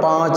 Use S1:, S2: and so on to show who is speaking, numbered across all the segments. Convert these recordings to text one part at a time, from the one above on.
S1: 5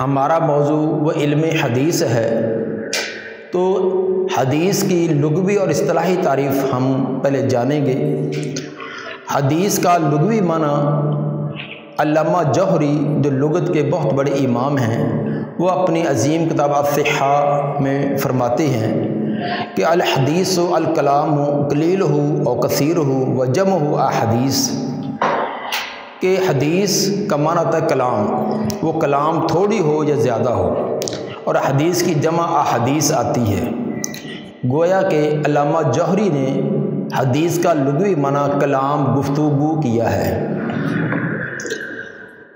S1: ہمارا موضوع وہ علم حدیث ہے، تو حدیث کی لغوی اور اصطلاحی تعریف ہم پہلے جانیں گے۔ حدیث کا لغوی معنی علامہ جوہری جو لغت کے بہت بڑے امام ہیں، وہ اپنی عظیم کتاب الصحاح میں فرماتے ہیں کہ الحدیث الکلام قلیلہ و کثیرہ و جمعہ احادیث، کہ حدیث کا معنی ہوتا ہے کلام، وہ کلام تھوڑی ہو یا زیادہ ہو، اور حدیث کی جمع احادیث آتی ہے۔ گویا کہ علامہ جوہری نے حدیث کا لغوی معنی کلام، گفتگو کیا ہے۔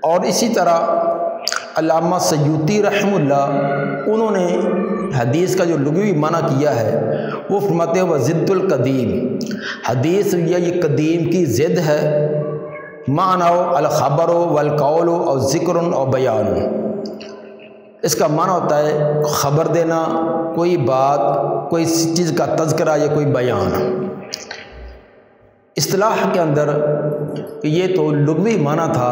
S1: اور اسی طرح علامہ سیوطی رحمہ اللہ، انہوں نے حدیث کا جو لغوی معنی کیا ہے وہ فرماتے ہیں وہ ضد القدیم، حدیث یہ قدیم کی ضد ہے، معنی الخبر والقول اور ذکر اور بیان، اس کا معنی ہوتا ہے خبر دینا، کوئی بات، کوئی چیز کا تذکرہ یا کوئی بیان۔ اصطلاح کے اندر یہ تو لغوی معنی تھا،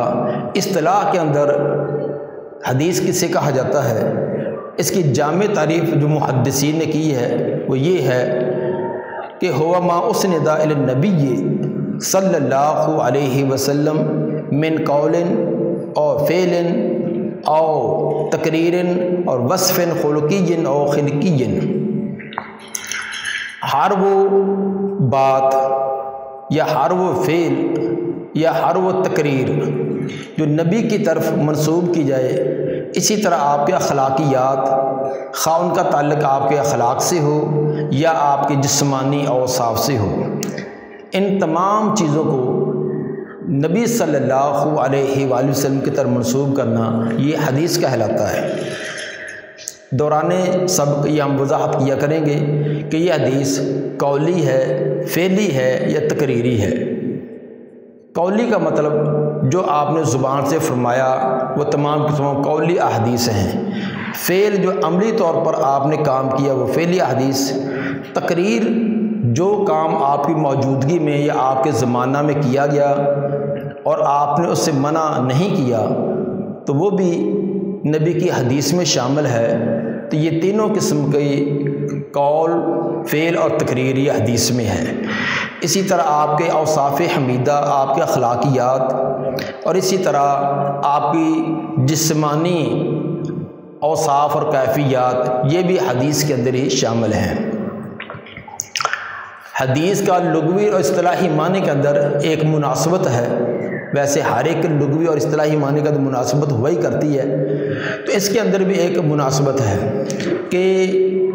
S1: اصطلاح کے اندر حدیث کسے کہا جاتا ہے، اس کی جامع تعریف جو محدثین نے کی ہے وہ یہ ہے کہ ہوا ما اسند الی النبی صلی اللہ علیہ وسلم من قول اور فعل اور تقریر اور وصف خلقی اور خلقی، ہر وہ بات یا ہر وہ فعل یا ہر وہ تقریر جو نبی کی طرف منسوب کی جائے، اسی طرح آپ کے اخلاقیات، خواہ ان کا تعلق آپ کے اخلاق سے ہو یا آپ کے جسمانی اوصاف سے ہو، ان تمام چیزوں کو نبی صلی اللہ علیہ وآلہ وسلم کی طرف منسوب کرنا یہ حدیث کہلاتا ہے۔ دوران سبق یہ ہم وضاحت کیا کریں گے کہ یہ حدیث قولی ہے، فعلی ہے یا تقریری ہے۔ قولی کا مطلب جو آپ نے زبان سے فرمایا وہ تمام قسموں قولی احادیث ہیں، فعل جو عملی طور پر آپ نے کام کیا وہ فعلی احادیث، تقریر جو کام آپ کی موجودگی میں یا آپ کے زمانہ میں کیا گیا اور آپ نے اس سے منع نہیں کیا تو وہ بھی نبی کی حدیث میں شامل ہے۔ تو یہ تینوں قسم کے قول، فعل اور تقریر یہ حدیث میں ہے۔ اسی طرح آپ کے اوصاف حمیدہ، آپ کے اخلاقیات اور اسی طرح آپ کی جسمانی اوصاف اور کیفیات یہ بھی حدیث کے اندر ہی شامل ہیں۔ حدیث کا لغوی اور اصطلاحی معنی کے اندر ایک مناسبت ہے، ویسے ہر ایک لغوی اور اصطلاحی معنی کا مناسبت ہوا ہی کرتی ہے، تو اس کے اندر بھی ایک مناسبت ہے کہ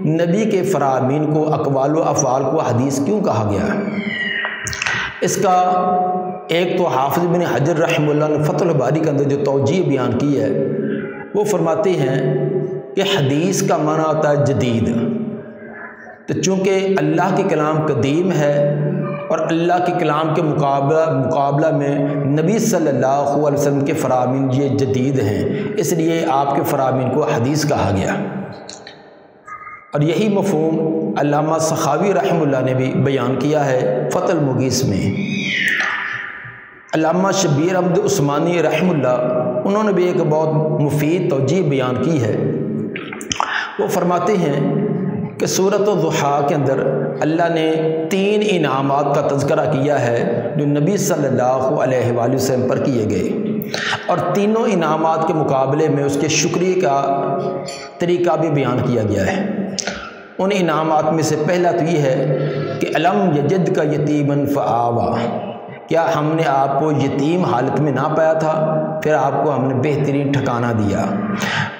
S1: نبی کے فرامین کو، اقوال و افعال کو حدیث کیوں کہا گیا۔ اس کا ایک تو حافظ بن حجر رحمہ اللہ نے فتح الباری کے اندر جو توجیہ بیان کی ہے وہ فرماتے ہیں کہ حدیث کا معنی ہوتا ہے جدید، تو چونکہ اللہ کے کلام قدیم ہے اور اللہ کے کلام کے مقابلہ میں نبی صلی اللہ علیہ وسلم کے فرامین یہ جدید ہیں، اس لیے آپ کے فرامین کو حدیث کہا گیا۔ اور یہی مفہوم علامہ سخاوی رحمہ اللہ نے بھی بیان کیا ہے فتح المغیث میں۔ علامہ شبیر احمد عثمانی رحمہ اللہ، انہوں نے بھی ایک بہت مفید توجیہ بیان کی ہے۔ وہ فرماتے ہیں کہ سورۃ الضحیٰ کے اندر اللہ نے 3 انعامات کا تذکرہ کیا ہے جو نبی صلی اللہ علیہ وآلہ وسلم پر کیے گئے، اور تینوں انعامات کے مقابلے میں اس کے شکریہ کا طریقہ بھی بیان کیا گیا ہے۔ ان انعامات میں سے پہلا تو یہ ہے کہ الم یجد کا یتیمن فآوا، کیا ہم نے آپ کو یتیم حالت میں نہ پایا تھا، پھر آپ کو ہم نے بہترین ٹھکانہ دیا۔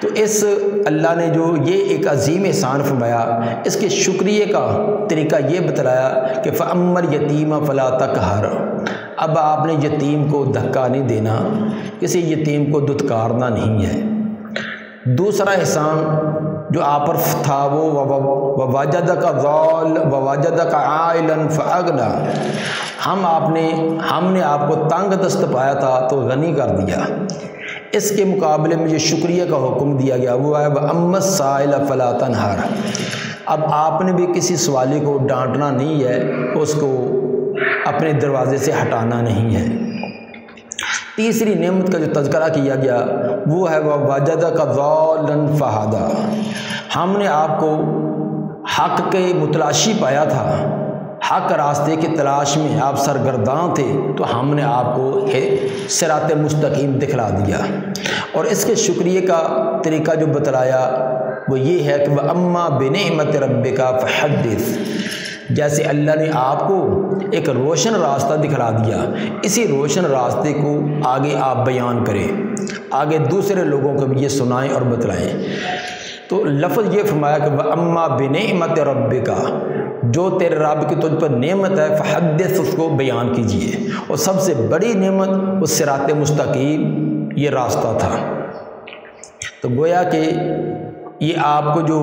S1: تو اس اللہ نے جو یہ ایک عظیم احسان فرمایا، اس کے شکریہ کا طریقہ یہ بتلایا کہ فَأَمَّا الْيَتِيمَ فَلَا تَقْهَرْ، اب آپ نے یتیم کو دھکا نہیں دینا، کسی یتیم کو دھتکارنا نہیں ہے۔ دوسرا احسان جو آپ پر تھا وہ وَوَجَدَكَ ضَالًّا وَوَجَدَكَ عَائِلًا فَأَغْنَىٰ، ہم نے آپ کو تنگ دست پایا تھا تو غنی کر دیا۔ اس کے مقابلے میں جو شکریہ کا حکم دیا گیا وہ ہے وَأَمَّا السَّائِلَ فَلَا تَنْهَرْ، اب آپ نے بھی کسی سوالی کو ڈانٹنا نہیں ہے، اس کو اپنے دروازے سے ہٹانا نہیں ہے۔ تیسری نعمت کا جو تذکرہ کیا گیا وہ ہے وَوَجَدَكَ ضَالًّا فَهَدَىٰ، ہم نے آپ کو حق کے متلاشی پایا تھا، حق راستے کی تلاش میں آپ سرگرداں تھے، تو ہم نے آپ کو صراط مستقیم دکھلا دیا۔ اور اس کے شکریہ کا طریقہ جو بتلایا وہ یہ ہے کہ وَأَمَّا بِنِعْمَةِ رَبِّكَ فَحَدِّثْ، جیسے اللہ نے آپ کو ایک روشن راستہ دکھلا دیا، اسی روشن راستے کو آگے آپ بیان کریں، آگے دوسرے لوگوں کو بھی یہ سنائیں اور بتلائیں۔ تو لفظ یہ فرمایا کہ وَأَمَّا بِنِعْمَةِ رَبِّكَ، جو تیرے رب کی تجھ پر نعمت ہے فحدث، اس کو بیان کیجئے۔ اور سب سے بڑی نعمت وہ صراط مستقیم یہ راستہ تھا۔ تو گویا کہ یہ آپ کو جو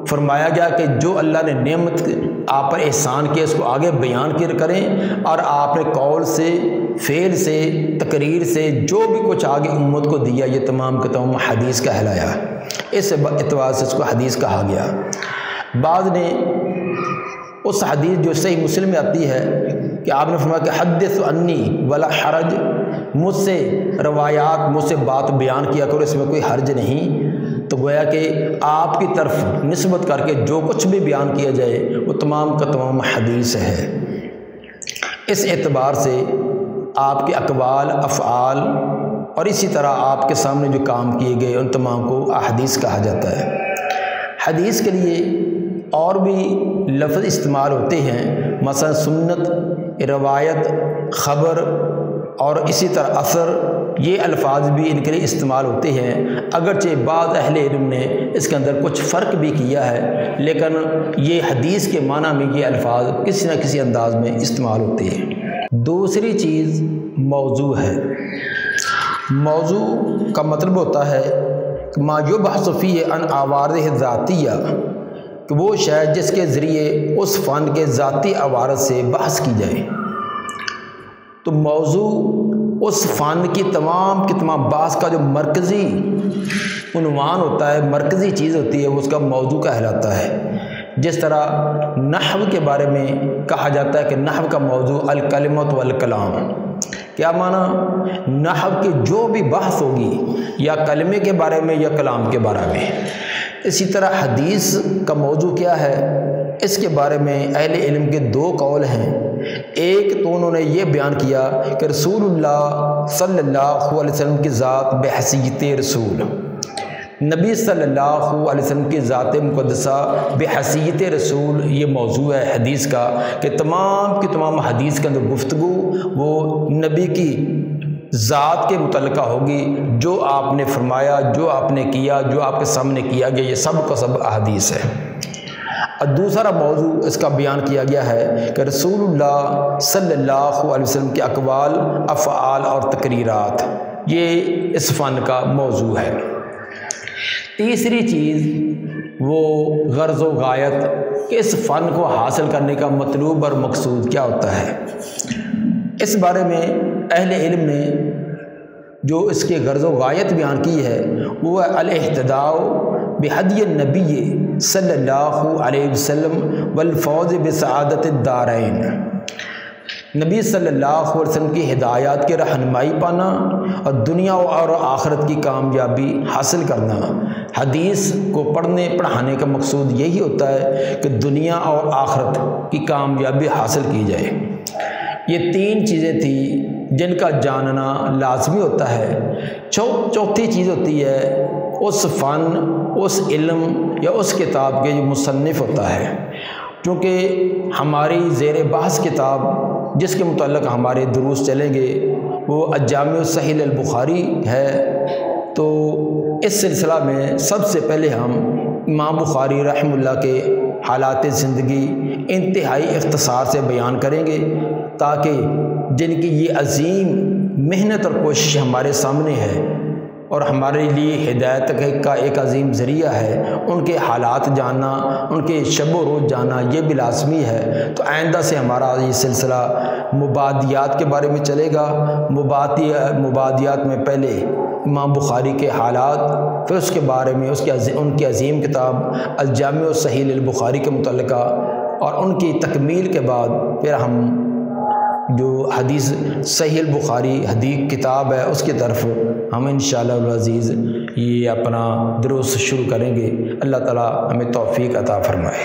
S1: فرمایا گیا کہ جو اللہ نے نعمت آپ پر احسان کیا اس کو آگے بیان کریں، اور آپ نے قول سے، فعل سے، تقریر سے جو بھی کچھ آگے امت کو دیا یہ تمام کا تمام حدیث کہلایا، اس اعتبار سے اس کو حدیث کہا گیا۔ بعض نے اس حدیث جو صحیح مسلم میں آتی ہے کہ آپ نے فرمایا کہ حدث عنی ولا حرج، مجھ سے روایات، مجھ سے بات بیان کیا کرو، اس میں کوئی حرج نہیں۔ تو گویا کہ آپ کی طرف نسبت کر کے جو کچھ بھی بیان کیا جائے وہ تمام کا تمام حدیث ہے۔ اس اعتبار سے آپ کے اقوال، افعال اور اسی طرح آپ کے سامنے جو کام کیے گئے ان تمام کو احادیث کہا جاتا ہے۔ حدیث کے لیے اور بھی لفظ استعمال ہوتے ہیں، مثلا سنت، روایت، خبر اور اسی طرح اثر، یہ الفاظ بھی ان کے لیے استعمال ہوتے ہیں۔ اگرچہ بعض اہل علم نے اس کے اندر کچھ فرق بھی کیا ہے، لیکن یہ حدیث کے معنی میں یہ الفاظ کسی نہ کسی انداز میں استعمال ہوتے ہیں۔ دوسری چیز موضوع ہے۔ موضوع کا مطلب ہوتا ہے کہ ما یبحث فیہ عن عوارضہ ذاتیہ، کہ وہ شے جس کے ذریعے اس فن کے ذاتی عوارض سے بحث کی جائے۔ تو موضوع اس فن کی تمام بحث کا جو مرکزی عنوان ہوتا ہے، مرکزی چیز ہوتی ہے، وہ اس کا موضوع کہلاتا ہے۔ جس طرح نحو کے بارے میں کہا جاتا ہے کہ نحو کا موضوع الکلمۃ والکلام، کیا معنی؟ نحو کی جو بھی بحث ہوگی یا کلمے کے بارے میں یا کلام کے بارے میں۔ اسی طرح حدیث کا موضوع کیا ہے، اس کے بارے میں اہل علم کے دو قول ہیں۔ ایک تو انہوں نے یہ بیان کیا کہ رسول اللہ صلی اللہ علیہ وسلم کی ذات بحیثیت رسول، نبی صلی اللہ علیہ وسلم کی ذات مقدسہ بحیثیت رسول، یہ موضوع ہے حدیث کا، کہ تمام کی تمام حدیث کے اندر گفتگو وہ نبی کی ذات کے متعلقہ ہوگی، جو آپ نے فرمایا، جو آپ نے کیا، جو آپ کے سامنے کیا گیا، یہ سب کا سب احادیث ہے۔ اور دوسرا موضوع اس کا بیان کیا گیا ہے کہ رسول اللہ صلی اللہ علیہ وسلم کے اقوال، افعال اور تقریرات، یہ اس فن کا موضوع ہے۔ تیسری چیز وہ غرض و غایت، کہ اس فن کو حاصل کرنے کا مطلوب اور مقصود کیا ہوتا ہے۔ اس بارے میں اہل علم نے جو اس کے غرض و غایت بیان کی ہے وہ الاہتداء بہدی النبی صلی اللہ علیہ وسلم والفوز بسعادت الدارین، نبی صلی اللہ علیہ وسلم کی ہدایات کی رہنمائی پانا اور دنیا اور آخرت کی کامیابی حاصل کرنا۔ حدیث کو پڑھنے پڑھانے کا مقصود یہی ہوتا ہے کہ دنیا اور آخرت کی کامیابی حاصل کی جائے۔ یہ تین چیزیں تھیں جن کا جاننا لازمی ہوتا ہے۔ چوتھی چیز ہوتی ہے اس فن، اس علم یا اس کتاب کے جو مصنف ہوتا ہے، کیونکہ ہماری زیر بحث کتاب جس کے متعلق ہمارے دروس چلیں گے وہ الجامع الصحیح البخاری ہے۔ تو اس سلسلہ میں سب سے پہلے ہم امام بخاری رحمہ اللہ کے حالات زندگی انتہائی اختصار سے بیان کریں گے، تاکہ جن کی یہ عظیم محنت اور کوشش ہمارے سامنے ہے اور ہمارے لیے ہدایت کا ایک عظیم ذریعہ ہے، ان کے حالات جاننا، ان کے شب و روز جاننا یہ بھی لازمی ہے۔ تو آئندہ سے ہمارا یہ سلسلہ مبادیات کے بارے میں چلے گا۔ مبادیات میں پہلے امام بخاری کے حالات، پھر اس کے بارے میں ان کی عظیم کتاب الجامع الصحیح البخاری کے متعلقہ، اور ان کی تکمیل کے بعد پھر ہم جو حدیث صحیح البخاری حدیث کتاب ہے اس کی طرف ہم انشاءاللہ العزیز یہ اپنا دروس شروع کریں گے۔ اللہ تعالیٰ ہمیں توفیق عطا فرمائے۔